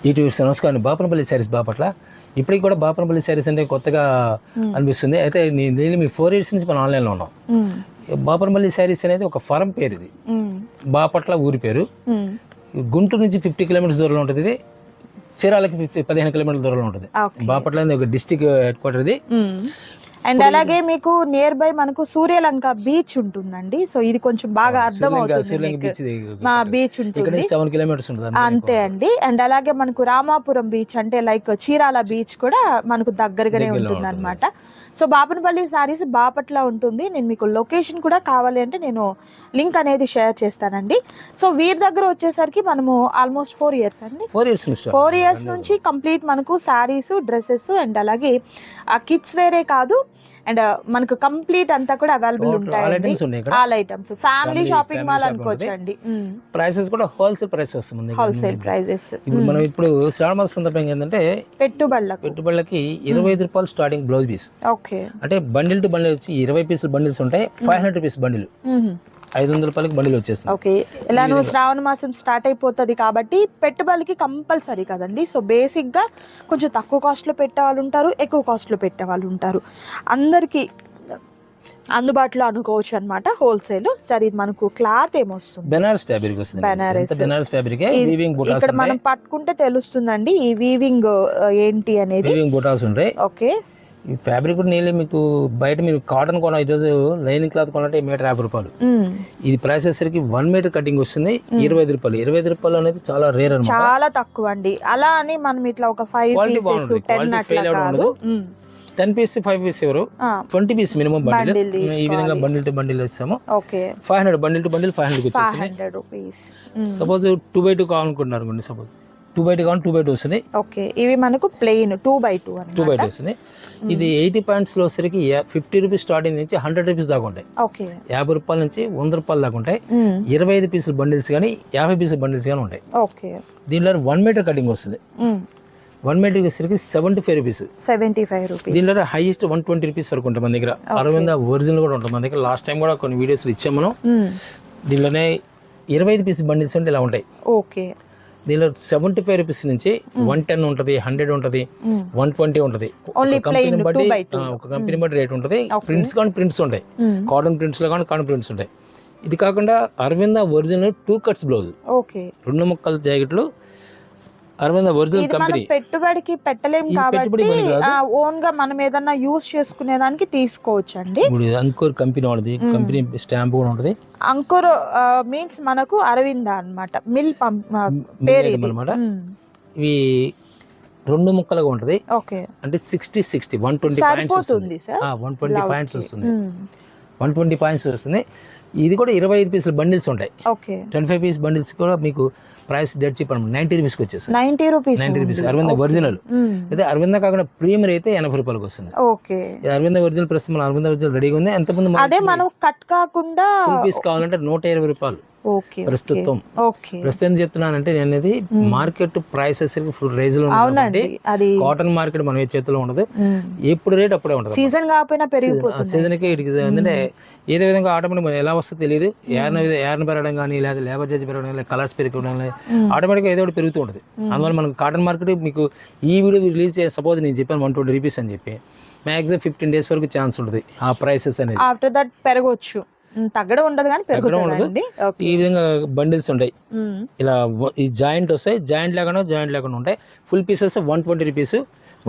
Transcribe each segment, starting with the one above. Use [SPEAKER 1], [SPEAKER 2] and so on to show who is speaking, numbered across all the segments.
[SPEAKER 1] ఇటు నమస్కారం. బాపనపల్లి శారీస్ బాపట్ల. ఇప్పటికి కూడా బాపనపల్లి శారీస్ అంటే కొత్తగా అనిపిస్తుంది. అయితే నేను మీ 4 years నుంచి మనం ఆన్లైన్లో ఉన్నాం. బాపనపల్లి శారీస్ అనేది ఒక ఫరం పేరు. ఇది బాపట్ల ఊరి పేరు. గుంటూరు నుంచి 50 kilometers దూరంలో ఉంటుంది. ఇది చీరాలకి 15 kilometers దూరంలో ఉంటుంది. బాపట్ల అనేది ఒక డిస్టిక్ హెడ్ క్వార్టర్. ఇది
[SPEAKER 2] అండ్ అలాగే మీకు నియర్ బై మనకు సూర్యలంక బీచ్ ఉంటుందండి. సో ఇది కొంచెం బాగా అర్థం అవుతుంది. మా బీచ్ ఉంటుంది
[SPEAKER 1] 7 kilometers ఉంటుంది
[SPEAKER 2] అంతే అండి. అండ్ అలాగే మనకు రామాపురం బీచ్ అంటే లైక్ చీరాల బీచ్ కూడా మనకు దగ్గరగానే ఉంటుంది అనమాట. సో బాపనపల్లి సారీస్ బాపట్ల ఉంటుంది. నేను మీకు లొకేషన్ కూడా కావాలి అంటే నేను లింక్ అనేది షేర్ చేస్తానండి. సో వీరి దగ్గర వచ్చేసరికి మనము ఆల్మోస్ట్ 4 years అండి. 4 years నుంచి కంప్లీట్ మనకు సారీస్, డ్రెస్సెస్ అండ్ అలాగే కిడ్స్ వేరే కాదు అండ్ మనకు కంప్లీట్ అంతా కూడా అవైలబుల్ ఉంటాయండి. All items family shopping mall అనుకోవచ్చు అండి.
[SPEAKER 1] ప్రైసెస్ కూడా హోల్సేల్ ప్రైస్ వస్తుంది.
[SPEAKER 2] Wholesale prices.
[SPEAKER 1] ఇప్పుడు మనం ఇప్పుడు శ్రావణ మాసం సందర్భంగా ఏంటంటే పెట్టుబడులకి 25 రూపాయలు స్టార్టింగ్ బ్లౌజ్ పీస్.
[SPEAKER 2] ఓకే.
[SPEAKER 1] అంటే బండిల్ టు బండిల్ వచ్చి 20 పీసులు బండిల్స్ ఉంటాయి. 500 rupees బండిల్, 500 రూపాయలకి బండిల్ వచ్చేస్తుంది.
[SPEAKER 2] ఓకే. ఇలాను శ్రావణ మాసం స్టార్ట్ అయిపోతుంది కాబట్టి పెట్టుబడికి కంపల్సరీ కదండి. సో బేసిక్ గా కొంచెం తక్కువ కాస్ట్ లో పెట్టే వాళ్ళు ఉంటారు, ఎక్కువ కాస్ట్ లో పెట్టే వాళ్ళు ఉంటారు. అందరికి అందుబాటులో అనుకోవచ్చు అనమాట. హోల్సేల్. సరే ఇది మనకు క్లాత్ ఏమొస్తుంది?
[SPEAKER 1] బెనారస్ ఫ్యాబ్రిక్ వస్తుంది. బెనారస్ ఫ్యాబ్రిక్.
[SPEAKER 2] ఇక్కడ మనం పట్టుకుంటే తెలుస్తుందండి ఈ వీవింగ్ ఏంటి అనేది.
[SPEAKER 1] వీవింగ్ బుటాస్ ఉంటాయి.
[SPEAKER 2] ఓకే.
[SPEAKER 1] ఈ ఫ్యాబ్రిక్ కూడా నీళ్ళు మీకు బయట మీరు కాటన్ కొన ఈరోజు లైనింగ్ క్లాత్ కొనాలంటే మీటర్ 50 రూపాయలు. ఇది ప్రైస్ వచ్చేసరికి 1 meter కటింగ్ వస్తుంది 25 రూపాయలు. 25 రూపాయలు అనేది చాలా రేర్ అనమాట,
[SPEAKER 2] చాలా తక్కువ అండి. అలా అని మనం ఇట్లా ఒక 5 pieces 10 అట్లా కాదు.
[SPEAKER 1] 10 piece 5 piece ఎవరు 20 piece మినిమం బండిల్. ఈ విధంగా బండిల్ టు బండిల్ ఇస్తాము.
[SPEAKER 2] ఓకే.
[SPEAKER 1] 500 బండిల్ టు బండిల్ 500 వచ్చేస్తుంది.
[SPEAKER 2] 500 rupees.
[SPEAKER 1] సపోజ్ 2x2 కావాలనుకుంటున్నారు అనుకోండి. సపోజ్ 2x2 కావాలి 2x2 వస్తుంది.
[SPEAKER 2] ఓకే. ఇవి మనకు ప్లెయిన్ 2x2 అన్నమాట.
[SPEAKER 1] 2x2 వస్తుంది. ఇది 80 points లో సరికి 50 rupees స్టార్టింగ్ నుంచి 100 rupees దాకా ఉంటాయి.
[SPEAKER 2] ఓకే.
[SPEAKER 1] 50 రూపాయల నుంచి 100 రూపాయలు దాకా ఉంటాయి. 25 పీసులు బండిల్స్ కానీ 50 పీసుల బండిల్స్ కానీ ఉంటాయి.
[SPEAKER 2] ఓకే.
[SPEAKER 1] దీనిలో 1 meter కటింగ్ వస్తుంది. 1 meter వచ్చేసరికి 75 rupees.
[SPEAKER 2] 75 rupees.
[SPEAKER 1] దీనిలో హైయెస్ట్ 120 rupees వరకు ఉంటుంది మన దగ్గర. 60 ఒరిజినల్ కూడా ఉంటుంది మన దగ్గర. లాస్ట్ టైం కూడా కొన్ని వీడియోస్ ఇచ్చాము మనం. దీనిలోనే 25 పీస్ బండిల్స్ ఉంటే ఇలా ఉంటాయి.
[SPEAKER 2] ఓకే.
[SPEAKER 1] దీనిలో 75 rupees నుంచి 110 ఉంటుంది, 100 ఉంటుంది, 120 ఉంటుంది. ఒక కంపెనీ బట్టి రేట్ ఉంటుంది. ప్రింట్స్ కానీ ప్రింట్స్ ఉంటాయి. కాటన్ ప్రింట్స్ లో కానీ కాటన్ ప్రింట్స్ ఉంటాయి. ఇది కాకుండా Aravinda original 2 cuts blouse.
[SPEAKER 2] Okay.
[SPEAKER 1] 2 ముక్కల జాకెట్లు అరవింద ఒరిజినల్ కంపెనీ.
[SPEAKER 2] పెట్టుబడికి పెట్టలేం కాబట్టి ఓన్ గా మనం ఏదన్నా యూస్ చేసుకునే దానికి తీసుకోవచ్చు అండి.
[SPEAKER 1] అంకుర్ కంపెనీ వాళ్ళది, కంపెనీ స్టాంప్ కూడా ఉంటుంది.
[SPEAKER 2] అంకుర్ మీన్స్ మనకు అరవింద అన్నమాట. మిల్ పేరు
[SPEAKER 1] అనమాట. ఇవి 2 ముక్కలుగా ఉంటుంది.
[SPEAKER 2] ఓకే.
[SPEAKER 1] అంటే 60 120 పాయింట్స్ వస్తుంది. 120 పాయింట్స్ వస్తుంది. 120 పాయింట్స్ వస్తుంది. ఇది కూడా 25 పీసుల బండిల్స్ ఉంటాయి.
[SPEAKER 2] ఓకే.
[SPEAKER 1] 25 piece బండిల్స్ కూడా మీకు ప్రైస్ డెడ్ చెప్పండి 90 rupees వచ్చేస్తుంది.
[SPEAKER 2] 90 rupees
[SPEAKER 1] అరవింద ఒరిజినల్. అయితే అరవింద కాకుండా ప్రీమియర్ అయితే 80 రూపాయలకు వస్తుంది.
[SPEAKER 2] ఓకే.
[SPEAKER 1] అరవింద ఒరిజినల్ ప్రస్తుతం మన అరవింద ఒరిజినల్ రెడీగా ఉంది. ఎంతమంది
[SPEAKER 2] అదే మనం కట్ కాకుండా
[SPEAKER 1] ఫుల్ పీస్ కావాలంటే 120 రూపాయలు ప్రస్తుతం. ప్రస్తుతం చెప్తున్నానంటే నేను అనేది మార్కెట్ ప్రైసెస్ ఫుల్ రైజ్ లో ఉంది. కాటన్ మార్కెట్ మన చేతిలో ఉండదు. ఎప్పుడు రేట్ అప్పుడే ఉంటుంది.
[SPEAKER 2] సీజన్ కాకపోయినా పెరిగిపోతుంది.
[SPEAKER 1] సీజన్ కి ఏంటంటే ఏదో విధంగా ఆటోమేటిక్ మనం ఎలా వస్తుందో తెలియదు. ఏర్న పెరగడం కానీ లేదా లేబర్ చార్జ్ పెరగడం కానీ కలర్స్ పెరగడం కానీ ఆటోమేటిక్ ఏదో ఒకటి పెరుగుతూ ఉంటుంది. అందువల్ల మనకు కాటన్ మార్కెట్ మీకు ఈ వీడియో రిలీజ్ చేసి సపోజ్ నేను చెప్పాను 120 rupees అని చెప్పి మాక్సిమం 15 days వరకు ఛాన్స్ ఉంటుంది ఆ ప్రైసెస్ అనేది.
[SPEAKER 2] ఆఫ్టర్ దట్ పెరగవచ్చు, తగ్గడం ఉండదు కానీ పెరుగుతుంది.
[SPEAKER 1] ఈ విధంగా బండిల్స్ ఉంటాయి. ఇలా ఈ జాయింట్ వస్తాయి, జాయింట్ లేకుండా ఉంటాయి. Full pieces 120 rupees.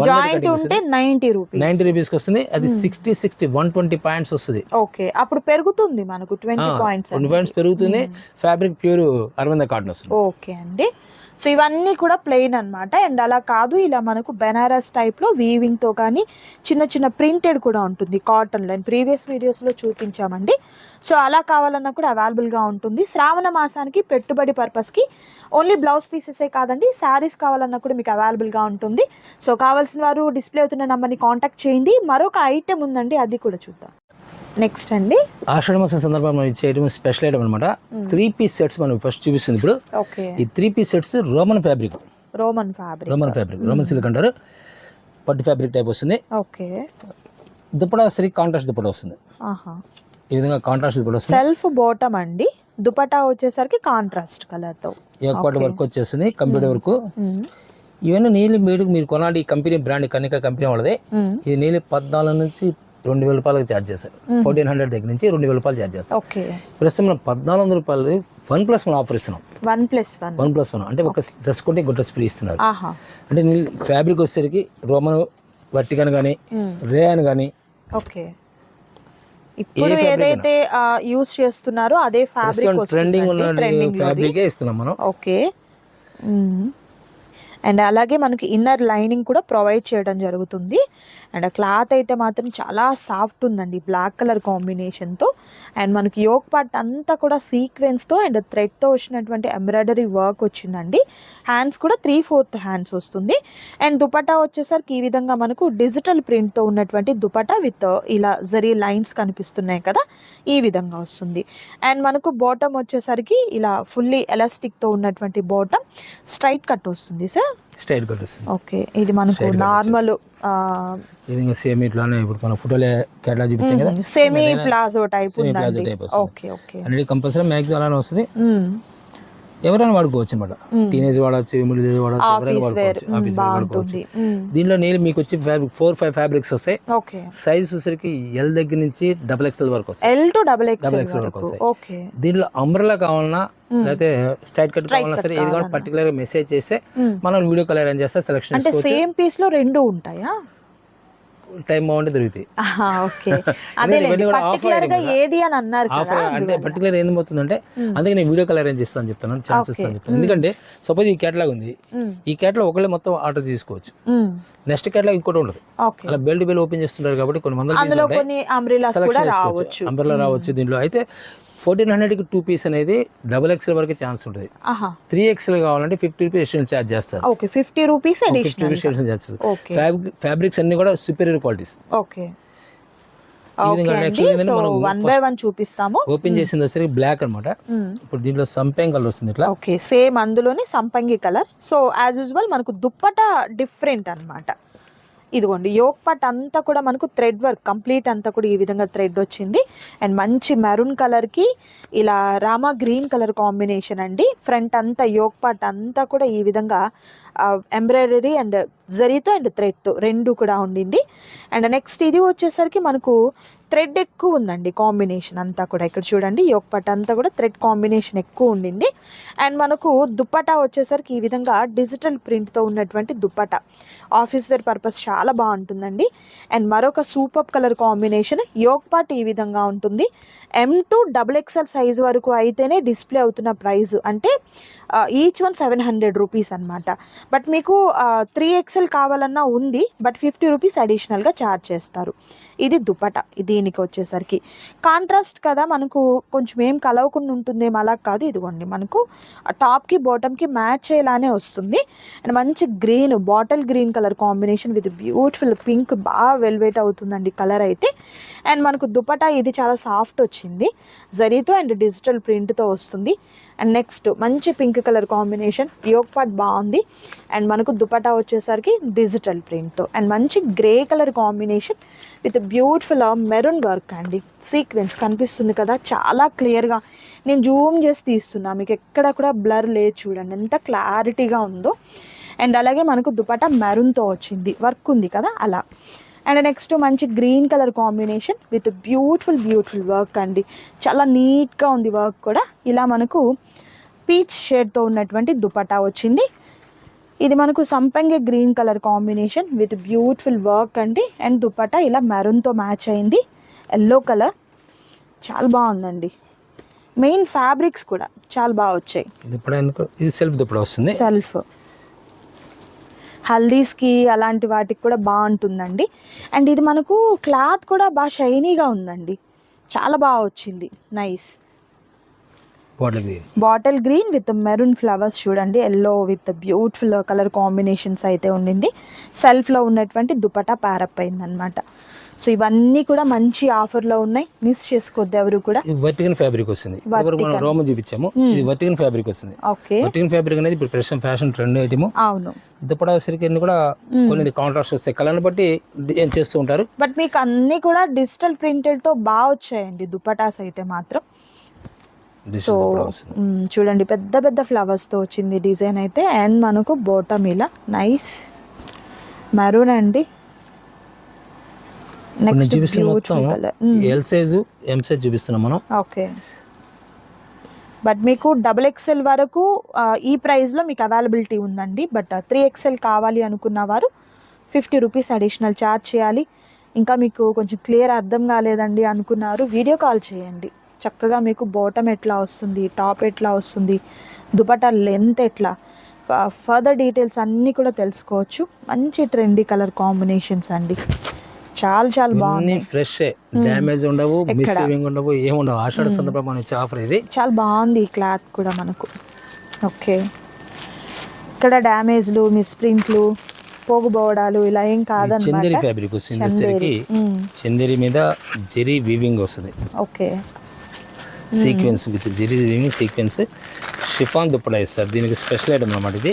[SPEAKER 2] జాయింట్ ఉంటే 90
[SPEAKER 1] rupees వస్తుంది. అది 60 120 పాయింట్స్ వస్తుంది.
[SPEAKER 2] ఓకే. అప్పుడు పెరుగుతుంది మనకు 20
[SPEAKER 1] పాయింట్స్ పెరుగుతుంది. ఫ్యాబ్రిక్ ప్యూర్ అరవింద కాటన్ వస్తుంది.
[SPEAKER 2] ఓకే అండి. సో ఇవన్నీ కూడా ప్లెయిన్ అన్నమాట. అండ్ అలా కాదు, ఇలా మనకు బెనారస్ టైప్లో వీవింగ్తో కానీ చిన్న చిన్న ప్రింటెడ్ కూడా ఉంటుంది కాటన్లో. ప్రీవియస్ వీడియోస్లో చూపించామండి. సో అలా కావాలన్నా కూడా అవైలబుల్గా ఉంటుంది. శ్రావణ మాసానికి పెట్టుబడి పర్పస్కి ఓన్లీ బ్లౌజ్ పీసెసే కాదండి, శారీస్ కావాలన్నా కూడా మీకు అవైలబుల్గా ఉంటుంది. సో కావాల్సిన వారు డిస్ప్లే అవుతున్న నెంబర్ని కాంటాక్ట్ చేయండి. మరొక ఐటెం ఉందండి, అది కూడా చూద్దాం. నెక్స్ట్ అండి
[SPEAKER 1] ఆషాఢ మాసం సందర్భంగా మనం ఇచ్చే ఐటమ్ స్పెషల్ ఐటమ్ అనమాట. 3 piece సెట్స్ మనం ఫస్ట్ చూపిస్తుంది ఇప్పుడు. ఈ 3 piece sets Roman fabric silk అంటారు. పట్టు ఫ్యాబ్రిక్ టైప్ వస్తుంది.
[SPEAKER 2] ఓకే.
[SPEAKER 1] దుపట్టా సరి కాంట్రాస్ట్ దుపట్టా వస్తుంది. ఈ విధంగా కాంట్రాస్ట్ దుపట్టా వస్తుంది.
[SPEAKER 2] సెల్ఫ్ బాటమ్ అండి. దుపట్టా వచ్చేసరికి కాంట్రాస్ట్ కలర్ తో
[SPEAKER 1] ఏకపాటు వర్క్ వచ్చేస్తుంది, కంప్యూటర్ వర్క్. ఇవన్నీ నీళ్ళు మీరు కొనాలి ఈ కంపెనీ బ్రాండ్ కనిక కంపెనీ వాళ్ళదే. ఇది నీళ్ళు 14 నుంచి 2000 రూపాయలకు ఛార్జ్ చేస్తారు. 1400 దగ్గర నుంచి 2000 రూపాయలు ఛార్జ్ చేస్తారు. ప్రస్తుతం మనం 1400 రూపాయలు 1+1 ఆఫర్ ఇస్తున్నాం. 1+1 అంటే ఒక డ్రెస్ కొంటే ఇంకో డ్రెస్ ఫ్రీ ఇస్తున్నారు. అంటే నీళ్ళు ఫ్యాబ్రిక్ వచ్చేసరికి రోమన్ వర్టికన్ కానీ రేయన్ కానీ
[SPEAKER 2] ఇప్పుడు ఏదైతే యూస్ చేస్తున్నారో అదే ఫ్యాబ్రిక్
[SPEAKER 1] ట్రెండింగ్ ఉన్న ఫ్యాబ్రికే ఇస్తున్నాం మనం.
[SPEAKER 2] ఓకే. అండ్ అలాగే మనకి ఇన్నర్ లైనింగ్ కూడా ప్రొవైడ్ చేయడం జరుగుతుంది. అండ్ క్లాత్ అయితే మాత్రం చాలా సాఫ్ట్ ఉందండి, బ్లాక్ కలర్ కాంబినేషన్తో. అండ్ మనకి యోక్ పార్ట్ అంతా కూడా సీక్వెన్స్తో అండ్ థ్రెడ్తో వచ్చినటువంటి ఎంబ్రాయిడరీ వర్క్ వచ్చిందండి. హ్యాండ్స్ కూడా 3/4 హ్యాండ్స్ వస్తుంది. అండ్ దుపట్టా వచ్చేసరికి ఈ విధంగా మనకు డిజిటల్ ప్రింట్తో ఉన్నటువంటి దుపట్టా విత్ ఇలా జరీ లైన్స్ కనిపిస్తున్నాయి కదా, ఈ విధంగా వస్తుంది. అండ్ మనకు బాటమ్ వచ్చేసరికి ఇలా ఫుల్లీ ఎలాస్టిక్తో ఉన్నటువంటి బాటమ్, స్ట్రైట్ కట్ వస్తుంది సార్.
[SPEAKER 1] స్ట్రైట్ కట్ వస్తుంది.
[SPEAKER 2] ఓకే. ఇది మనకు నార్మల్
[SPEAKER 1] సేమ్ ఇట్లానే ఇప్పుడు మన ఫోటోలో కేటలాగ్ చూపించాం కదా,
[SPEAKER 2] సెమీ ప్లాజో టైప్ ఉందండి. Okay okay.
[SPEAKER 1] అనేది కంపల్సరీ మ్యాక్సిమం అలానే వస్తుంది. ఎవరైనా వాడుకోవచ్చు అనమాట. టీనేజ్ వాడచ్చు, మిడిల్ ఏజ్ వాడచ్చు, ఎవరైనా వాడుకోవచ్చు, ఆఫీస్ వాడుకోవచ్చు. దీనిలో నేను మీకు వచ్చి 4-5 ఫ్యాబ్రిక్స్ వస్తాయి. సైజ్ వచ్చేసరికి L దగ్గర నుంచి XXL వరకు వస్తాయి.
[SPEAKER 2] L to XXL వరకు వస్తాయి.
[SPEAKER 1] దీనిలో అంబ్రెలా కావాలన్నా లేకపోతే స్ట్రైట్ కట్ కావాలన్నా సరే ఏది కావాలి పర్టికులర్ గా మెసేజ్ చేస్తే మనం వీడియో కాల్ అరేంజ్ చేస్తే సెలెక్షన్
[SPEAKER 2] అంటే సేమ్ పీస్ లో రెండు ఉంటాయా?
[SPEAKER 1] టైం బాగుంటే దొరుకుతాయి. అంటే పర్టికులర్ ఏం పోతుందంటే అందుకే నేను వీడియో కాల్ అరేంజ్ చేస్తాను చెప్తాను, ఛాన్స్ ఇస్తాను చెప్తాను. ఎందుకంటే సపోజ్ ఈ కేటలాగ్ ఉంది, ఈ కేటలాగ్ ఒకళ్ళే మొత్తం ఆర్డర్ తీసుకోవచ్చు, నెక్స్ట్ కేటలాగ్ ఇంకోటి ఉండదు. అలా బెల్ట్ బెల్ ఓపెన్ చేస్తుంటారు కాబట్టి కొన్ని వందల అంబ్రెలా రావచ్చు దీంట్లో. అయితే 1400కి 2 పీస్ అనేది XXL వరకు ఛాన్స్ ఉంటుంది. 3XL కావాలంటే 50 రూపీస్ ఎడిషనల్ ఛార్జ్ చేస్తారు.
[SPEAKER 2] 50 రూపీస్ ఎడిషనల్ ఛార్జ్
[SPEAKER 1] చేస్తారు. ఫ్యాబ్రిక్స్ అన్ని కూడా సుపీరియర్ క్వాలిటీస్.
[SPEAKER 2] చూపిస్తాము.
[SPEAKER 1] ఓపెన్ చేసింది వచ్చి బ్లాక్ అనమాట. ఇప్పుడు దీంట్లో సంపంగి కలర్ వస్తుంది ఇట్లా.
[SPEAKER 2] ఓకే, సేమ్ అందులోనే సంపంగి కలర్. సో యాజ్ యూజువల్ మనకు దుప్పటా డిఫరెంట్ అన్నమాట. ఇదిగోండి యోక్ పార్ట్ అంతా కూడా మనకు థ్రెడ్ వర్క్ కంప్లీట్ అంతా కూడా ఈ విధంగా థ్రెడ్ వచ్చింది. అండ్ మంచి మెరూన్ కలర్కి ఇలా రామా గ్రీన్ కలర్ కాంబినేషన్ అండి. ఫ్రంట్ అంతా యోక్ పార్ట్ అంతా కూడా ఈ విధంగా ఎంబ్రాయిడరీ అండ్ జరీతో అండ్ థ్రెడ్తో రెండు కూడా ఉండింది. అండ్ నెక్స్ట్ ఇది వచ్చేసరికి మనకు థ్రెడ్ ఎక్కువ ఉందండి, కాంబినేషన్ అంతా కూడా. ఇక్కడ చూడండి యోక్ పార్ట్ అంతా కూడా థ్రెడ్ కాంబినేషన్ ఎక్కువ ఉండింది. అండ్ మనకు దుప్పటా వచ్చేసరికి ఈ విధంగా డిజిటల్ ప్రింట్తో ఉన్నటువంటి దుప్పటా, ఆఫీస్ వేర్ పర్పస్ చాలా బాగుంటుందండి. అండ్ మరొక super colour combination. Yoke part ఈ విధంగా ఉంటుంది. M to XXL సైజ్ వరకు అయితేనే డిస్ప్లే అవుతున్న ప్రైస్, అంటే ఈచ్ వన్ 700 రూపీస్ అనమాట. బట్ మీకు 3XL కావాలన్నా ఉంది, బట్ 50 రూపీస్ అడిషనల్గా ఛార్జ్ చేస్తారు. ఇది దుపట్టా. దీనికి వచ్చేసరికి కాంట్రాస్ట్ కదా, మనకు కొంచెం ఏం కలవకుండా ఉంటుందేమో, అలా కాదు. ఇదిగోండి మనకు టాప్కి బాటమ్కి మ్యాచ్ అయ్యేలానే వస్తుంది. అండ్ మంచి green, bottle green colour combination with beautiful pink, బాగా వెల్వెట్ అవుతుందండి కలర్ అయితే. అండ్ మనకు దుపట్టా ఇది చాలా సాఫ్ట్ వచ్చింది, జరీతో అండ్ డిజిటల్ ప్రింట్తో వస్తుంది. అండ్ నెక్స్ట్ మంచి pink colour combination, yoke part బాగుంది. అండ్ మనకు దుపట్టా వచ్చేసరికి డిజిటల్ ప్రింట్తో అండ్ మంచి grey colour combination with beautiful maroon work అండి. సీక్వెన్స్ కనిపిస్తుంది కదా చాలా క్లియర్గా. నేను జూమ్ చేసి తీస్తున్నా, మీకు ఎక్కడ కూడా బ్లర్ లేదు, చూడండి ఎంత క్లారిటీగా ఉందో. అండ్ అలాగే మనకు దుపట్టా మెరూన్తో వచ్చింది, వర్క్ ఉంది కదా అలా. అండ్ నెక్స్ట్ మంచి green colour combination with beautiful work అండి, చాలా నీట్గా ఉంది వర్క్ కూడా. ఇలా మనకు పీచ్ షేడ్తో ఉన్నటువంటి దుపట్టా వచ్చింది. ఇది మనకు సంపంగి green colour combination with beautiful work అండి. అండ్ దుపట్టా ఇలా మెరూన్తో మ్యాచ్ అయింది, ఎల్లో కలర్, చాలా బాగుందండి. మెయిన్ ఫ్యాబ్రిక్స్ కూడా చాలా బాగా వచ్చాయి.
[SPEAKER 1] ఇది సెల్ఫ్ దుపట్టా వస్తుంది,
[SPEAKER 2] సెల్ఫ్ హల్దీస్కి అలాంటి వాటికి కూడా బాగుంటుందండి. అండ్ ఇది మనకు క్లాత్ కూడా బాగా షైనీగా ఉందండి, చాలా బాగా వచ్చింది, nice. Bottle green with maroon flowers చూడండి, yellow with beautiful colour combinations అయితే ఉండింది. సెల్ఫ్లో ఉన్నటువంటి దుపట్టా ప్యారప్ అయిందనమాట. సో ఇవన్నీ కూడా మంచి ఆఫర్లో ఉన్నాయి, మిస్ చేసుకోవద్దు ఎవరు కూడా.
[SPEAKER 1] వర్టికన్ ఫ్యాబ్రిక్ వస్తుంది, రోమన్ చూపించాము, ఇది వర్టికన్ ఫ్యాబ్రిక్ వస్తుంది.
[SPEAKER 2] ఓకే,
[SPEAKER 1] వర్టికన్ ఫ్యాబ్రిక్ అనేది ఇప్పుడు ప్రెసెంట్ ఫ్యాషన్ ట్రెండ్ ఐటమ్.
[SPEAKER 2] అవును,
[SPEAKER 1] దుపట్టా వచ్చేసరికి కూడా కొన్ని కాంట్రాస్ట్ వస్తాయి, కలర్ బట్టి డిజైన్ చేస్తూ ఉంటారు.
[SPEAKER 2] బట్ మీకు అన్ని కూడా డిజిటల్ ప్రింటెడ్ తో బాగా వచ్చాయండి దుపటాస్ అయితే మాత్రం.
[SPEAKER 1] డిజిటల్ దుప్పటా వస్తుంది.
[SPEAKER 2] చూడండి పెద్ద పెద్ద ఫ్లవర్స్ తో వచ్చింది డిజైన్ అయితే. అండ్ మనకు బాటమ్ ఇలా నైస్ మెరూన్ అండి. నెక్స్ట్
[SPEAKER 1] చూపిస్తున్న మొత్తం ఎల్ సైజు ఎం సైజ్ చూపిస్తున్నాం మనం.
[SPEAKER 2] ఓకే, బట్ మీకు XXL వరకు ఈ ప్రైస్లో మీకు అవైలబిలిటీ ఉందండి. బట్ 3XL కావాలి అనుకున్న వారు 50 రూపీస్ అడిషనల్ ఛార్జ్ చేయాలి. ఇంకా మీకు కొంచెం క్లియర్ అర్థం కాలేదండి అనుకున్నారు, వీడియో కాల్ చేయండి. చక్కగా మీకు బాటమ్ ఎట్లా వస్తుంది, టాప్ ఎట్లా వస్తుంది, దుపట్టా లెంత్ ఎట్లా, ఫర్దర్ డీటెయిల్స్ అన్నీ కూడా తెలుసుకోవచ్చు. మంచి ట్రెండీ కలర్ కాంబినేషన్స్ అండి, చాలా చాలా బాగుంది.
[SPEAKER 1] ఫ్రెష్, డ్యామేజ్ ఉండవు, మిస్లీవింగ్ ఉండవు, ఏముండవు. ఆషాఢ సందర్భంగా ఇచ్చే ఆఫర్ ఇది.
[SPEAKER 2] చాలా బాగుంది ఈ క్లాత్ కూడా మనకు. ఓకే, ఇక్కడ డ్యామేజ్లు, మిస్ప్రింట్లు, పోగుబోవడాలు ఇలా ఏం కాదన్నమాట.
[SPEAKER 1] చందేరి ఫ్యాబ్రిక్ వస్తుంది, చందేరి మీద జెరీ వీవింగ్ వస్తుంది.
[SPEAKER 2] Okay,
[SPEAKER 1] sequence with zari weaving sequence chiffon dupatta ఇస్తారు. దీనికి స్పెషల్ ఐటమ్ అన్నమాట ఇది.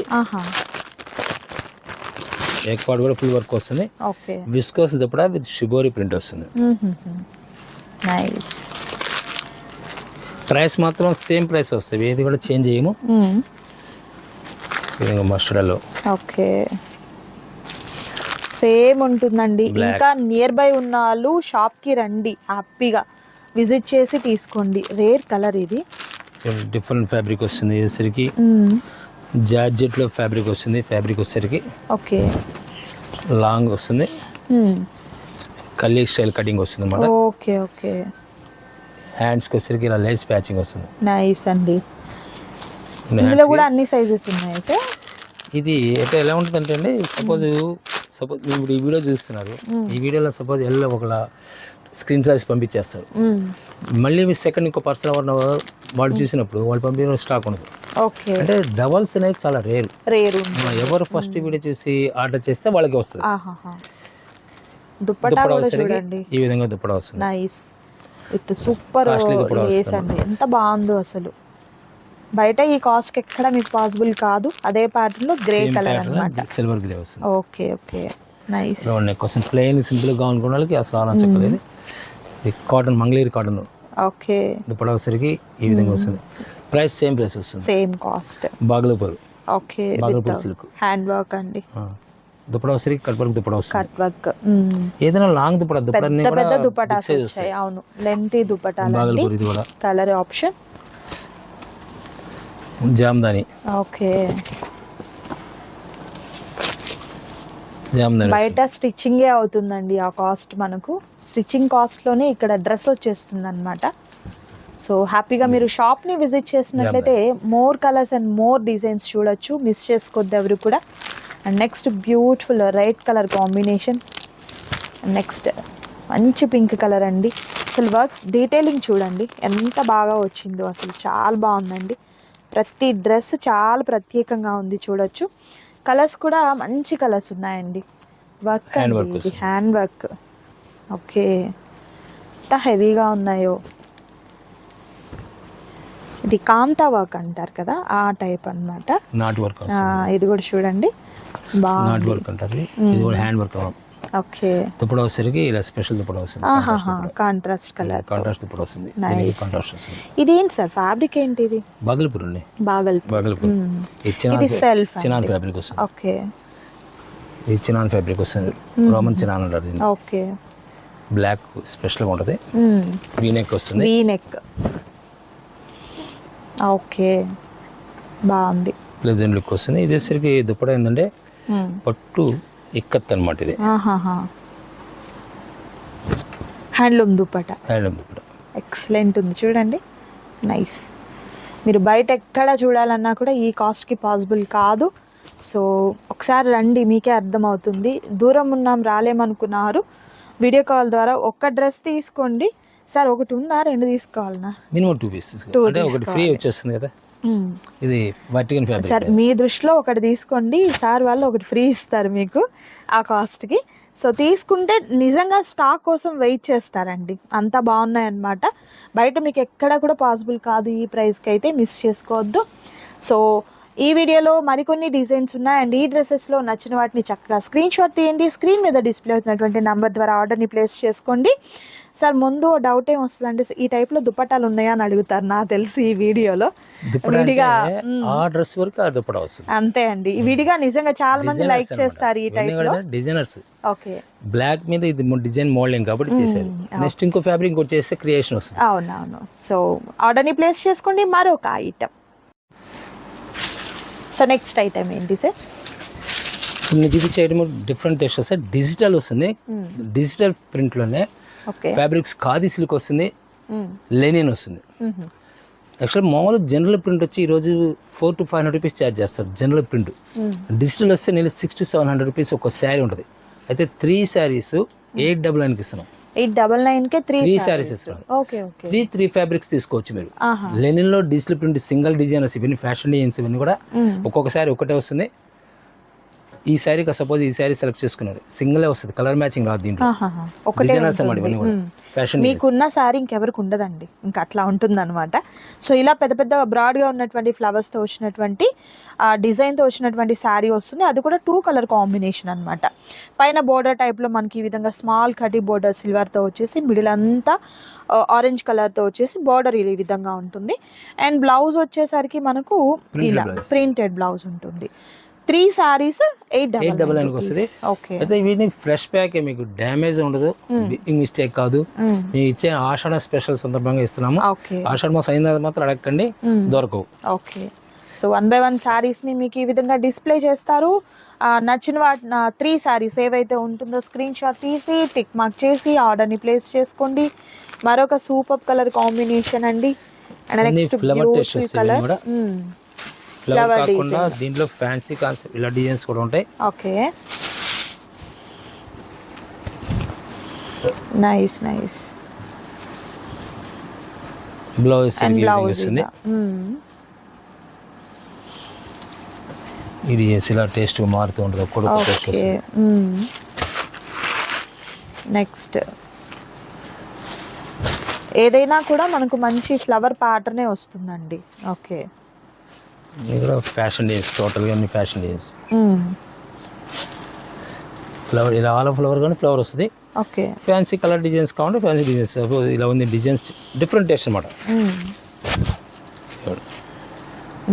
[SPEAKER 1] ఎగ్ పార్ట్ కూడా ఫుల్ వర్క్ వస్తుంది.
[SPEAKER 2] Okay,
[SPEAKER 1] viscose dupatta with shibori print వస్తుంది.
[SPEAKER 2] నైస్.
[SPEAKER 1] ప్రైస్ మాత్రం సేమ్ ప్రైస్ వస్తుంది, ఏది కూడా చేంజ్ చేయము. మస్టర్డ్లో
[SPEAKER 2] ఓకే, సేమ్ ఉంటుందండి. ఇంకా నియర్ బై ఉన్న వాళ్ళు షాప్కి రండి, హ్యాపీగా విజిట్ చేసి తీసుకోండి. రేర్ కలర్ ఇది,
[SPEAKER 1] డిఫరెంట్ ఫ్యాబ్రిక్ వస్తుంది. వచ్చేసరికి జార్జెట్లో ఫ్యాబ్రిక్ వస్తుంది. ఫ్యాబ్రిక్ వచ్చేసరికి
[SPEAKER 2] ఓకే
[SPEAKER 1] లాంగ్ వస్తుంది, కల్లీ స్టైల్ కటింగ్ వస్తుంది అన్నమాట.
[SPEAKER 2] ఓకే ఓకే,
[SPEAKER 1] హ్యాండ్స్కి వచ్చేసరికి ఇలా లేస్ ప్యాచింగ్ వస్తుంది.
[SPEAKER 2] నైస్ అండి. ఇందులో కూడా అన్ని సైజెస్ ఉన్నాయి సార్.
[SPEAKER 1] ఇది అయితే ఎలా ఉంటుందంటే అండి, సపోజ్ ఇప్పుడు ఈ వీడియో చూస్తున్నారు, ఈ వీడియోలో సపోజ్ ఎల్లో ఒకలా స్క్రీన్ సైజ్ పంపించేస్తారు. మళ్ళీ మీ సెకండ్ ఇంకో పర్సన్ వాళ్ళు చూసినప్పుడు వాళ్ళు పంపిన స్టాక్ ఉండదు.
[SPEAKER 2] ఓకే,
[SPEAKER 1] అంటే డబల్స్ అనేది చాలా రేర్. ఎవరు ఫస్ట్ వీడియో చూసి ఆర్డర్ చేస్తే వాళ్ళకి వస్తుంది.
[SPEAKER 2] దుప్పట్టా చూడండి,
[SPEAKER 1] ఈ విధంగా దుప్పటా వస్తుంది.
[SPEAKER 2] నైస్ విత్ సూపర్ లేస్ అండి, ఎంత బాగుందో అసలు. బయట ఈ కాస్ట్ ఎక్కడ మీకు పాసిబుల్ కాదు. అదే ప్యాటర్న్ లో గ్రే కలర్ అన్నమాట,
[SPEAKER 1] సిల్వర్ గ్రే వస్తుంది.
[SPEAKER 2] Okay okay, nice.
[SPEAKER 1] కొంచెం ప్లెయిన్ సింపుల్ గా అనుకున్న వాళ్ళకి అసలు నచ్చలేదు. ఇది cotton, Mangalagiri cotton.
[SPEAKER 2] Okay,
[SPEAKER 1] dupatta వచ్చేసరికి ఈ విధంగా వస్తుంది. ప్రైస్ సేమ్ ప్రైస్ వస్తుంది,
[SPEAKER 2] same cost.
[SPEAKER 1] Bhagalpur.
[SPEAKER 2] Okay,
[SPEAKER 1] Bhagalpur silk
[SPEAKER 2] hand work అండి.
[SPEAKER 1] దుప్పటా వచ్చేసరికి కట్ వర్క్ దుప్పటా వస్తుంది.
[SPEAKER 2] కట్ వర్క్,
[SPEAKER 1] ఏదైనా లాంగ్ దుప్పటా,
[SPEAKER 2] పెద్ద దుప్పటాస్ వచ్చాయి. అవును, లెంతీ దుప్పటాలు.
[SPEAKER 1] బాగలపూర్ ఇది కూడా
[SPEAKER 2] colour option.
[SPEAKER 1] Jamdani.
[SPEAKER 2] Okay,
[SPEAKER 1] Jamdani
[SPEAKER 2] బయట స్టిచ్చింగే అవుతుందండి ఆ కాస్ట్. మనకు స్టిచ్చింగ్ కాస్ట్లోనే ఇక్కడ డ్రెస్ వచ్చేస్తుంది అనమాట. సో హ్యాపీగా మీరు షాప్ని విజిట్ చేసినట్లయితే more colours and more designs చూడొచ్చు, మిస్ చేసుకోవద్దు ఎవరు కూడా. And next beautiful red colour combination. Next మంచి పింక్ కలర్ అండి. అసలు వర్క్ డీటెయిలింగ్ చూడండి ఎంత బాగా వచ్చిందో, అసలు చాలా బాగుందండి. ప్రతి డ్రెస్ చాలా ప్రత్యేకంగా ఉంది, చూడొచ్చు. కలర్స్ కూడా మంచి కలర్స్ ఉన్నాయండి. వర్క్ అండి, హ్యాండ్ వర్క్. ఓకే, ఎంత హెవీగా ఉన్నాయో. ఇది కాంతా వర్క్ అంటారు కదా, ఆ టైప్ అన్నమాట.
[SPEAKER 1] Not work.
[SPEAKER 2] ఇది కూడా చూడండి బాగుంది,
[SPEAKER 1] నాట్ వర్క్ అంటారు. ఇది కూడా హ్యాండ్ వర్క్.
[SPEAKER 2] ఓకే,
[SPEAKER 1] దుప్పటా వచ్చేసరికి ఇలా స్పెషల్ దుప్పటా వస్తుంది.
[SPEAKER 2] కాంట్రాస్ట్ కలర్,
[SPEAKER 1] కాంట్రాస్ట్ దుప్పటా వస్తుంది. కాంట్రాస్ట్ వస్తుంది.
[SPEAKER 2] ఇది ఏంటి సార్ ఫ్యాబ్రిక్ ఏంటి? ఇది
[SPEAKER 1] బాగల్పూర్ అండి,
[SPEAKER 2] బాగల్పూర్.
[SPEAKER 1] ఇది సెల్ఫ్ చినాన్ ఫ్యాబ్రిక్ వస్తుంది.
[SPEAKER 2] ఓకే,
[SPEAKER 1] ఇది చినాన్ ఫ్యాబ్రిక్ వస్తుంది. రోమన్ చినాన్ అంటారు దీన్ని.
[SPEAKER 2] ఓకే,
[SPEAKER 1] బ్లాక్ స్పెషల్ గా ఉంటుంది. వీ నెక్ వస్తుంది.
[SPEAKER 2] V neck. ఓకే, బాగుంది,
[SPEAKER 1] ప్లెజెంట్ లుక్ వస్తుంది. ఇది వచ్చేసరికి దుప్పటా ఏంటంటే పట్టు ఇక్కత్ అనమాట. ఇది
[SPEAKER 2] handloom dupatta.
[SPEAKER 1] Handloom dupatta
[SPEAKER 2] excellent ఉంది చూడండి, నైస్. మీరు బయట ఎక్కడ చూడాలన్నా కూడా ఈ కాస్ట్కి పాసిబుల్ కాదు. సో ఒకసారి రండి, మీకే అర్థమవుతుంది. దూరం ఉన్నాం రాలేమనుకున్నారు, వీడియో కాల్ ద్వారా ఒక్క డ్రెస్ తీసుకోండి. సార్ ఒకటి ఉందా, రెండు తీసుకోవాలన్నా?
[SPEAKER 1] మినిమం 2 పీసెస్, అంటే ఒకటి ఫ్రీ వచ్చేస్తుంది కదా. ఇది వర్టికల్ ఫ్యాబ్రిక్.
[SPEAKER 2] సార్ మీ దృష్టిలో ఒకటి తీసుకోండి, సార్ వాళ్ళు ఒకటి ఫ్రీ ఇస్తారు మీకు ఆ కాస్ట్కి. సో తీసుకుంటే నిజంగా స్టాక్ కోసం వెయిట్ చేస్తారండి, అంత బాగున్నాయి అన్నమాట. బయట మీకు ఎక్కడ కూడా పాసిబుల్ కాదు ఈ ప్రైస్కి అయితే, మిస్ చేసుకోవద్దు. సో ఈ వీడియోలో మరికొన్ని డిజైన్స్ ఉన్నాయి. అండ్ ఈ డ్రెస్సెస్లో నచ్చిన వాటిని చక్కగా స్క్రీన్ షాట్ తీయండి, స్క్రీన్ మీద డిస్ప్లే అవుతున్నటువంటి నెంబర్ ద్వారా ఆర్డర్ని ప్లేస్ చేసుకోండి. సార్ ముందు డౌట్ ఏం వస్తుందంటే ఈ టైప్ లో దుపట్టాలు ఉన్నాయా అని అడుగుతారు నాకు తెలిసి ఈ వీడియోలో. విడిగా
[SPEAKER 1] ఆ డ్రెస్ వరకు ఆ దుపట్టా వస్తుంది.
[SPEAKER 2] అంతే అండి, విడిగా నిజంగా చాలా మంది లైక్ చేస్తారు ఈ టైప్ లో.
[SPEAKER 1] డిజైనర్స్
[SPEAKER 2] ఓకే,
[SPEAKER 1] బ్లాక్ మీద ఇది డిజైన్ మోడలింగ్ కాబట్టి చేశారు. నెక్స్ట్ ఇంకో ఫ్యాబ్రిక్ ఇంకోటి చేస్తే క్రియేషన్ వస్తుంది.
[SPEAKER 2] అవునవును. సో ఆర్డర్ని ప్లేస్ చేసుకోండి. మరొక ఐటమ్. సో నెక్స్ట్ ఐటమ్ ఏంటి సార్?
[SPEAKER 1] నేను చూపించే ఐటమ్ డిఫరెంట్ టేస్ట్ వస్తాయి. డిజిటల్ వస్తుంది, డిజిటల్ ప్రింట్లోనే ఫ్యాబ్రిక్స్ ఖాదీ సిల్క్ వస్తుంది, లెనిన్ వస్తుంది. యాక్చువల్ మామూలు జనరల్ ప్రింట్ వచ్చి ఈరోజు 400 to 500 రూపీస్ ఛార్జ్ చేస్తారు జనరల్ ప్రింట్. డిజిటల్ వస్తే నేను 600 to 700 రూపీస్ ఒక శారీ ఉంటుంది. అయితే 3 శారీస్ 899కి ఇస్తున్నాం.
[SPEAKER 2] 899కే 3
[SPEAKER 1] శారీస్ ఇస్తున్నాం.
[SPEAKER 2] Okay okay.
[SPEAKER 1] 3 ఫ్యాబ్రిక్స్ తీసుకోవచ్చు మీరు. లెనిన్ లో డిజిటల్ ప్రింట్ సింగిల్ డిజైనర్స్ ఇవన్నీ ఫ్యాషన్ డిజైన్స్ ఇవన్నీ కూడా ఒక్కొక్క శారీ ఒకటే వస్తుంది. ఈ శారీ సపోజ్ ఈ శారీ సెలెక్ట్ చేసుకున్నారు, సింగిల్ వస్తుంది, కలర్ మ్యాచింగ్ రాదు దీంట్లో. డిజైనర్స్ అన్నమాట ఇవన్నీ కూడా ఫ్యాషన్.
[SPEAKER 2] మీకున్న శారీ ఇంకెవరికి ఉండదండి, ఇంకా అట్లా ఉంటుంది అనమాట. సో ఇలా పెద్ద పెద్ద బ్రాడ్గా ఉన్నటువంటి ఫ్లవర్స్తో వచ్చినటువంటి డిజైన్తో వచ్చినటువంటి శారీ వస్తుంది. అది కూడా 2 కలర్ కాంబినేషన్ అనమాట. పైన బోర్డర్ టైప్లో మనకి ఈ విధంగా స్మాల్ కటీ బోర్డర్ సిల్వర్తో వచ్చేసి, మిడిల్ అంతా ఆరెంజ్ కలర్తో వచ్చేసి బోర్డర్ ఈ విధంగా ఉంటుంది. అండ్ బ్లౌజ్ వచ్చేసరికి మనకు ఇలా ప్రింటెడ్ బ్లౌజ్ ఉంటుంది. 3 సారీస్ 899
[SPEAKER 1] వస్తుంది. అయితే ఇవి ఫ్రెష్ ప్యాక్, మీకు డ్యామేజ్ ఉండదు, బిగ్గింగ్ మిస్టేక్ కాదు. మేము ఇచ్చే ఆషాఢ స్పెషల్ సందర్భంగా ఇస్తున్నాము. ఆషాఢ మాసం అయిన తర్వాత మాత్రం అడగండి, దొరకవు.
[SPEAKER 2] ఓకే. సో 1 by 1 సారీస్ ని మీకు ఈ విధంగా డిస్ప్లే చేస్తారు. నచ్చిన 3 సారీస్ ఏవైతే ఉంటుందో స్క్రీన్ షాట్ తీసి టిక్ మార్క్ చేసి ఆర్డర్ ని ప్లేస్ చేసుకోండి. మరొక సూపర్ కలర్ కాంబినేషన్ అండి. And next beautiful colour
[SPEAKER 1] flower కాకుండా దీంట్లో ఫ్యాన్సీ కాన్సెప్ట్ ఇలా డిజైన్స్ కూడా ఉంటాయి.
[SPEAKER 2] Okay, nice nice.
[SPEAKER 1] బ్లౌజ్ వస్తుంది. ఇది ఇలా టేస్ట్ మారుతూ ఉంటుంది.
[SPEAKER 2] నెక్స్ట్ ఏదైనా కూడా మనకు మంచి ఫ్లవర్ ప్యాటర్నే వస్తుందండి. ఓకే,
[SPEAKER 1] ఫ్యాషన్ డిజైన్స్ టోటల్గా అన్ని ఫ్యాషన్ డిజైన్స్. ఫ్లవర్ ఇలా ఆల్ ఫ్లవర్ కానీ ఫ్లవర్ వస్తుంది.
[SPEAKER 2] ఓకే,
[SPEAKER 1] ఫ్యాన్సీ కలర్ డిజైన్స్ కావాలంటే ఫ్యాన్సీ డిజైన్స్ ఇలా ఉంది. డిజైన్స్ డిఫరెంట్ టేస్ట్ అనమాట.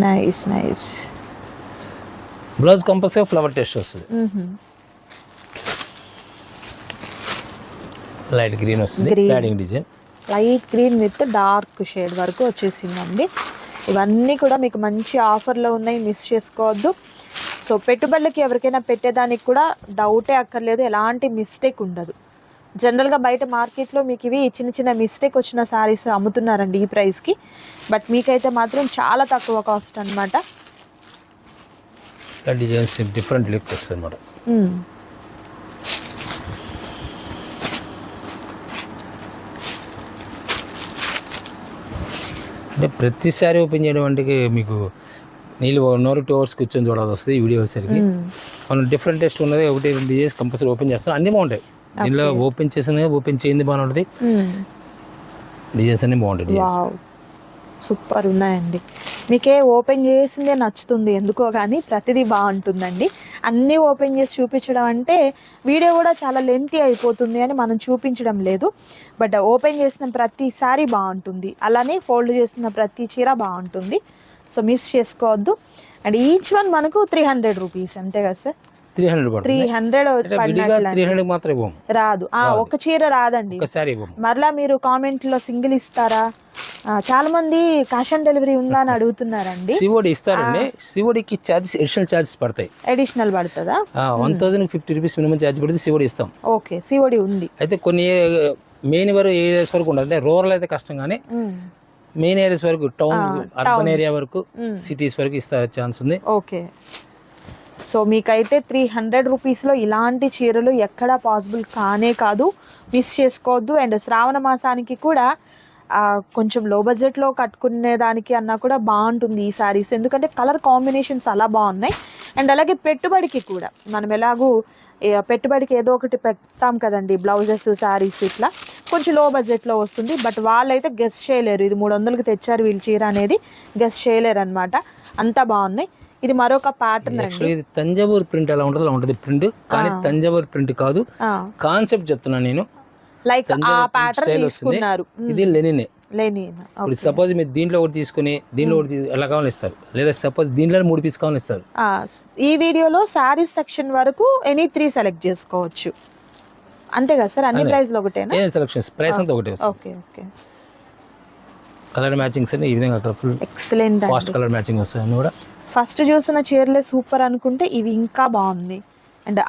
[SPEAKER 2] Nice nice.
[SPEAKER 1] Blouse compulsory flower taste వస్తుంది. లైట్ గ్రీన్ వస్తుంది, padding design.
[SPEAKER 2] Light green with dark shade వరకు వచ్చేసిందండి. ఇవన్నీ కూడా మీకు మంచి ఆఫర్లో ఉన్నాయి, మిస్ చేసుకోవద్దు. సో పెట్టుబడులకి ఎవరికైనా పెట్టేదానికి కూడా డౌటే అక్కర్లేదు, ఎలాంటి మిస్టేక్ ఉండదు. జనరల్గా బయట మార్కెట్లో మీకు ఇవి చిన్న చిన్న మిస్టేక్ వచ్చిన శారీస్ అమ్ముతున్నారండి ఈ ప్రైస్కి. బట్ మీకైతే మాత్రం చాలా తక్కువ కాస్ట్ అనమాట.
[SPEAKER 1] డిజైన్స్ డిఫరెంట్ లుక్ వస్తుంది అన్నమాట. అంటే ప్రతిసారి ఓపెన్ చేయడం అంటే మీకు నీళ్ళు 1 or 2 hours కూర్చొని చూడాల్సి వస్తుంది. ఈ వీడియో వచ్చేసరికి మనం డిఫరెంట్ టేస్ట్ ఉన్నది 1-2 డిజైన్స్ కంపల్సరీ ఓపెన్ చేస్తాం. అన్నీ బాగుంటాయి. దీనిలో ఓపెన్ చేసిన ఓపెన్ చేయింది బాగుంటుంది, డిజైన్స్ అన్నీ బాగుంటాయి.
[SPEAKER 2] సూపర్ ఉన్నాయండి. మీకే ఓపెన్ చేసిందే నచ్చుతుంది ఎందుకో కానీ, ప్రతిదీ బాగుంటుందండి. అన్నీ ఓపెన్ చేసి చూపించడం అంటే వీడియో కూడా చాలా లెంతీ అయిపోతుంది అని మనం చూపించడం లేదు. బట్ ఓపెన్ చేసిన ప్రతిసారి బాగుంటుంది, అలానే ఫోల్డ్ చేసిన ప్రతి చీర బాగుంటుంది. సో మిస్ చేసుకోవద్దు. అండ్ ఈచ్ వన్ మనకు 300 రూపీస్ అంతే కదా సార్?
[SPEAKER 1] 300 మాత్రం
[SPEAKER 2] రాదు. ఒక చీర రాదండి. మరలా మీరు కామెంట్ లో సింగిల్ ఇస్తారా? చాలా మంది క్యాష్ ఆన్ డెలివరీ ఉందా అని అడుగుతున్నారండి.
[SPEAKER 1] సిఓడి ఇస్తారండి. సిఓడికి చార్జెస్ అడిషనల్ చార్జెస్ పడతాయి.
[SPEAKER 2] అడిషనల్ పడుతుందా?
[SPEAKER 1] 1050 రూపీస్ మినిమం చార్జ్ పడితే సిఓడి ఇస్తాం.
[SPEAKER 2] ఓకే, సిఓడి ఉంది.
[SPEAKER 1] అయితే కొన్ని మెయిన్ ఏరియాస్ వరకు ఉండదు. అంటే రూరల్ అయితే కష్టం, కానీ మెయిన్ ఏరియాస్ వరకు, టౌన్ అర్బన్ ఏరియా వరకు, సిటీస్ వరకు ఇస్తే ఛాన్స్ ఉంది.
[SPEAKER 2] ఓకే, సో మీకైతే 300 రూపీస్లో ఇలాంటి చీరలు ఎక్కడా పాసిబుల్ కానే కాదు, మిస్ చేసుకోవద్దు. అండ్ శ్రావణ మాసానికి కూడా కొంచెం లో బడ్జెట్లో కట్టుకునే దానికి అన్నా కూడా బాగుంటుంది ఈ శారీస్, ఎందుకంటే కలర్ కాంబినేషన్స్ అలా బాగున్నాయి. అండ్ అలాగే పెట్టుబడికి కూడా మనం ఎలాగూ పెట్టుబడికి ఏదో ఒకటి పెడతాం కదండి, బ్లౌజెస్, శారీస్, ఇట్లా కొంచెం లో బడ్జెట్లో వస్తుంది. బట్ వాళ్ళైతే గెస్ చేయలేరు, ఇది 300కి తెచ్చారు వీళ్ళు చీర అనేది గెస్ చేయలేరు అనమాట. అంతా బాగున్నాయి. ఇది మరొక ప్యాటర్న్ అండి.
[SPEAKER 1] ఇది తంజావూర్ ప్రింట్ ఎలా ఉంటుంది అలా ఉంటుంది ప్రింట్, కానీ తంజావూర్ ప్రింట్ కాదు, కాన్సెప్ట్ చెప్తున్నాను నేను.
[SPEAKER 2] లైక్ ఆ ప్యాటర్న్ తీసుకున్నారు.
[SPEAKER 1] ఇది లెనిన్.
[SPEAKER 2] లెనిన్.
[SPEAKER 1] ఇప్పుడు సపోజ్ మీరు దీంట్లో ఒకటి తీసుకుని దీంట్లో ఒకటి ఎలా కావాలని ఇస్తారు, లేదా సపోజ్ దీంట్లో 3 పీస్ కావాలని ఇస్తారు.
[SPEAKER 2] ఈ వీడియోలో శారీస్ సెక్షన్ వరకు ఎనీ 3 సెలెక్ట్ చేసుకోవచ్చు అంతే కదా సార్? అన్ని ప్రైస్ లో ఒకటేనా?
[SPEAKER 1] ఏ సెలక్షన్స్ ప్రైస్ అంతా ఒకటే.
[SPEAKER 2] Okay okay.
[SPEAKER 1] కలర్ మ్యాచింగ్స్ అన్ని ఈ విధంగా full
[SPEAKER 2] excellent
[SPEAKER 1] fast colour matching వస్తాయి అన్ని కూడా.
[SPEAKER 2] ఫస్ట్ చూసిన చీరలే సూపర్ అనుకుంటే ఇవి ఇంకా బాగుంది. అండ్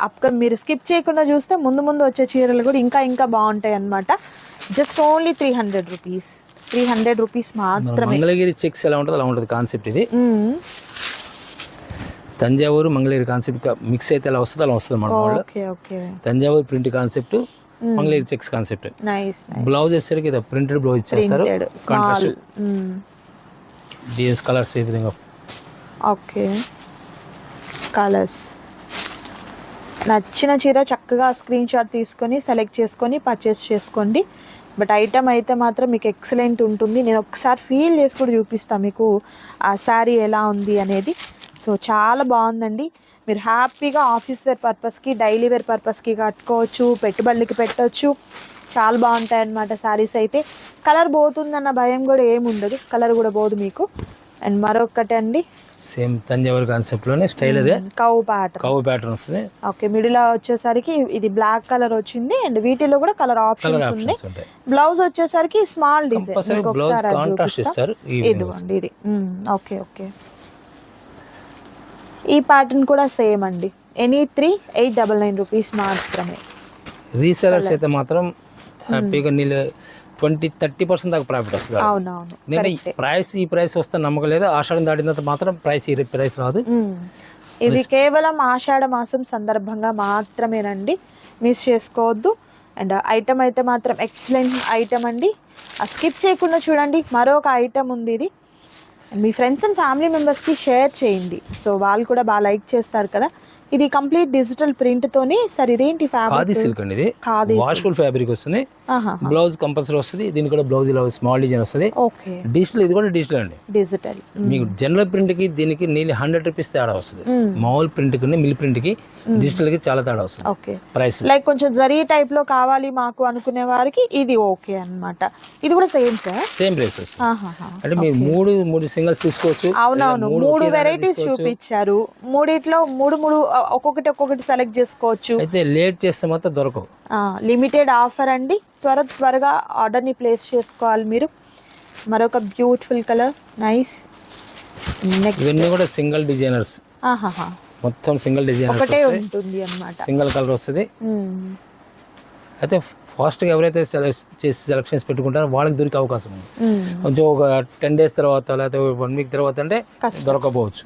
[SPEAKER 2] మీరు స్కిప్ చేయకుండా చూస్తే ముందు ముందు వచ్చే చీరలు కూడా ఇంకా ఇంకా బాగుంటాయి అన్నమాట. Just only 300 rupees. 300 రూపీస్ మాత్రమే.
[SPEAKER 1] మంగళగిరి చెక్స్ ఎలా ఉంటుంది అలా ఉంటుంది కాన్సెప్ట్ ఇది. తంజావూరు మంగళగిరి కాన్సెప్ట్ మిక్స్ అయితే ఎలా వస్తుంది అలా వస్తుంది మన వాళ్ళు.
[SPEAKER 2] Okay okay.
[SPEAKER 1] Thanjavur print concept, Mangalagiri checks concept.
[SPEAKER 2] Nice.
[SPEAKER 1] Blouse వేసరికి ఇది ప్రింటెడ్ బ్లౌజ్ ఇచ్చేస్తారు. కాంట్రాస్ట్ డిఎస్ కలర్స్ ఈ విధంగా.
[SPEAKER 2] ఓకే. కలర్స్ నచ్చిన చీర చక్కగా స్క్రీన్ షాట్ తీసుకొని సెలెక్ట్ చేసుకొని పర్చేస్ చేసుకోండి. బట్ ఐటమ్ అయితే మాత్రం మీకు ఎక్సలెంట్ ఉంటుంది. నేను ఒకసారి ఫీల్ చేసి కూడా చూపిస్తాను మీకు ఆ శారీ ఎలా ఉంది అనేది. సో చాలా బాగుందండి. మీరు హ్యాపీగా ఆఫీస్ వేర్ పర్పస్కి, డైలీ వేర్ పర్పస్కి కట్టుకోవచ్చు, పెట్టుబడులకి పెట్టవచ్చు. చాలా బాగుంటాయి అన్నమాట శారీస్ అయితే. కలర్ పోతుందన్న భయం కూడా ఏముండదు, కలర్ కూడా పోదు మీకు. అండ్ మరొకటి అండి,
[SPEAKER 1] సేమ్ తంజావూరు కాన్సెప్ట్ లోనే స్టైల్ అదే
[SPEAKER 2] కౌ
[SPEAKER 1] ప్యాటర్న్ వస్తుంది.
[SPEAKER 2] ఓకే. మిడిల్ వచ్చేసరికి ఇది బ్లాక్ కలర్ వచ్చింది అండ్ వీటిలో కూడా కలర్ ఆప్షన్స్ ఉంది. బ్లౌజ్ వచ్చేసరికి స్మాల్ డిజైన్.
[SPEAKER 1] బ్లౌజ్ కాంట్రాస్ట్ ఇస్తారు.
[SPEAKER 2] ఇదిగోండి ఇది. Okay okay. ఈ ప్యాటర్న్ కూడా సేమ్ అండి. ఎనీ 3 899 రూపీస్ మాత్రమే.
[SPEAKER 1] రీసెలర్స్ అయితే మాత్రం హ్యాపీగా 20-30% దాకా ప్రాఫిట్ వస్తుంది.
[SPEAKER 2] అవునవును.
[SPEAKER 1] నేను ఈ ప్రైస్ వస్తే నమ్మకం లేదు. ఆషాఢం దాటిన తర్వాత మాత్రం ప్రైస్ రాదు.
[SPEAKER 2] ఇది కేవలం ఆషాఢ మాసం సందర్భంగా మాత్రమేనండి, మిస్ చేసుకోవద్దు. అండ్ ఐటమ్ అయితే మాత్రం ఎక్సలెంట్ ఐటమ్ అండి. స్కిప్ చేయకుండా చూడండి. మరొక ఐటమ్ ఉంది, ఇది మీ ఫ్రెండ్స్ అండ్ ఫ్యామిలీ మెంబర్స్కి షేర్ చేయండి. సో వాళ్ళు కూడా బాగా లైక్ చేస్తారు కదా. ఇది కంప్లీట్ డిజిటల్ ప్రింట్ తోని. సార్ ఇదేంటి ఫ్యాబ్రిక్?
[SPEAKER 1] ఖాదీ సిల్క్ అండి. ఇది వాష్ఫుల్ ఫ్యాబ్రిక్ వస్తుంది. బ్లౌజ్ కంపల్సరీ వస్తుంది. దీనికి కూడా బ్లౌజ్ ఇలా స్మాల్ డిజైన్ వస్తుంది.
[SPEAKER 2] ఓకే.
[SPEAKER 1] డిజిటల్, ఇది కూడా డిజిటల్ అండి.
[SPEAKER 2] డిజిటల్.
[SPEAKER 1] మీకు జనరల్ ప్రింట్ కి దీనికి నీళ్ళు 100 రూపీస్ తేడా వస్తుంది. మామూలు ప్రింట్ కి మిల్ ప్రింట్ కి డిజిటల్ కి చాలా తేడా వస్తుంది.
[SPEAKER 2] ఓకే.
[SPEAKER 1] ప్రైస్
[SPEAKER 2] లైక్ కొంచెం జరీ టైప్ లో కావాలి మాకు అనుకునే వారికి ఇది ఓకే అన్నమాట. ఇది కూడా సేమ్ సార్? Same
[SPEAKER 1] prices. అంటే మీరు మూడు సింగిల్స్ తీసుకోవచ్చు.
[SPEAKER 2] అవునవును. 3 వెరైటీస్ చూపించారు. మూడిట్లో మూడు ఒక్కొక్కటి సెలెక్ట్ చేసుకోవచ్చు.
[SPEAKER 1] అయితే లేట్ చేస్తే మాత్రం దొరకవు.
[SPEAKER 2] లిమిటెడ్ ఆఫర్ అండి. త్వరగా ఆర్డర్ని ప్లేస్ చేసుకోవాలి మీరు. మరొక బ్యూటిఫుల్ కలర్. నైస్. నెక్స్ట్
[SPEAKER 1] ఇవన్నీ కూడా సింగిల్ డిజైనర్స్. మొత్తం సింగిల్ డిజైనర్స్
[SPEAKER 2] ఒకటే ఉంటుంది అన్నమాట.
[SPEAKER 1] సింగిల్ కలర్ వస్తుంది. అయితే ఫాస్ట్గా ఎవరైతే సెలక్షన్స్ పెట్టుకుంటారో వాళ్ళకి దొరికే అవకాశం ఉంది. కొంచెం ఒక 10 days తర్వాత లేకపోతే 1 week తర్వాత అంటే దొరకపోవచ్చు.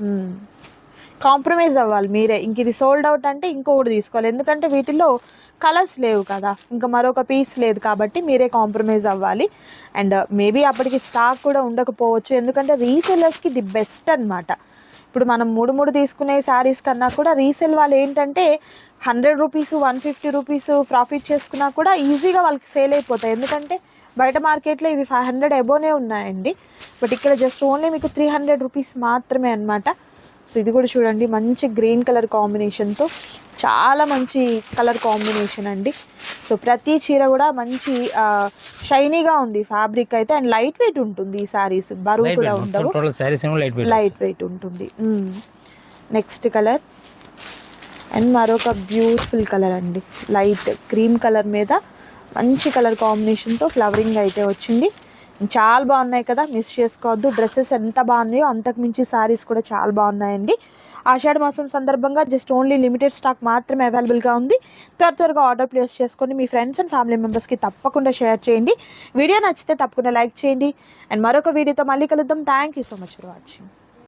[SPEAKER 2] కాంప్రమైజ్ అవ్వాలి మీరే. ఇంక ఇది సోల్డ్ అవుట్ అంటే ఇంకొకటి తీసుకోవాలి. ఎందుకంటే వీటిలో కలర్స్ లేవు కదా, ఇంకా మరొక పీస్ లేదు కాబట్టి మీరే కాంప్రమైజ్ అవ్వాలి. అండ్ మేబీ అప్పటికి స్టాక్ కూడా ఉండకపోవచ్చు. ఎందుకంటే రీసెల్లర్స్కి ది బెస్ట్ అన్నమాట. ఇప్పుడు మనం 3 తీసుకునే శారీస్ కన్నా కూడా రీసేల్ వాళ్ళు ఏంటంటే 100 రూపీస్ 150 రూపీస్ ప్రాఫిట్ చేసుకున్నా కూడా ఈజీగా వాళ్ళకి సేల్ అయిపోతాయి. ఎందుకంటే బయట మార్కెట్లో ఇవి 500 అబోనే ఉన్నాయండి. బట్ ఇక్కడ జస్ట్ ఓన్లీ మీకు 300 రూపీస్ మాత్రమే అన్నమాట. సో ఇది కూడా చూడండి, మంచి గ్రీన్ కలర్ కాంబినేషన్తో చాలా మంచి కలర్ కాంబినేషన్ అండి. సో ప్రతి చీర కూడా మంచి షైనీగా ఉంది ఫ్యాబ్రిక్ అయితే. అండ్ లైట్ వెయిట్ ఉంటుంది ఈ శారీస్, బరువు కూడా ఉండవు, లైట్ వెయిట్ ఉంటుంది. నెక్స్ట్ కలర్ అండ్ మరొక బ్యూటిఫుల్ కలర్ అండి. లైట్ క్రీమ్ కలర్ మీద మంచి కలర్ కాంబినేషన్తో ఫ్లవరింగ్ అయితే వచ్చింది. చాలా బాగున్నాయి కదా, మిస్ చేసుకోవద్దు. డ్రెస్సెస్ ఎంత బాగున్నాయో అంతకు మించి శారీస్ కూడా చాలా బాగున్నాయండి. ఆషాఢ మాసం సందర్భంగా జస్ట్ ఓన్లీ లిమిటెడ్ స్టాక్ మాత్రమే అవైలబుల్గా ఉంది. త్వరగా ఆర్డర్ ప్లేస్ చేసుకొని మీ ఫ్రెండ్స్ అండ్ ఫ్యామిలీ మెంబర్స్కి తప్పకుండా షేర్ చేయండి. వీడియో నచ్చితే తప్పకుండా లైక్ చేయండి. అండ్ మరొక వీడియోతో మళ్ళీ కలుద్దాం. Thank you so much for watching.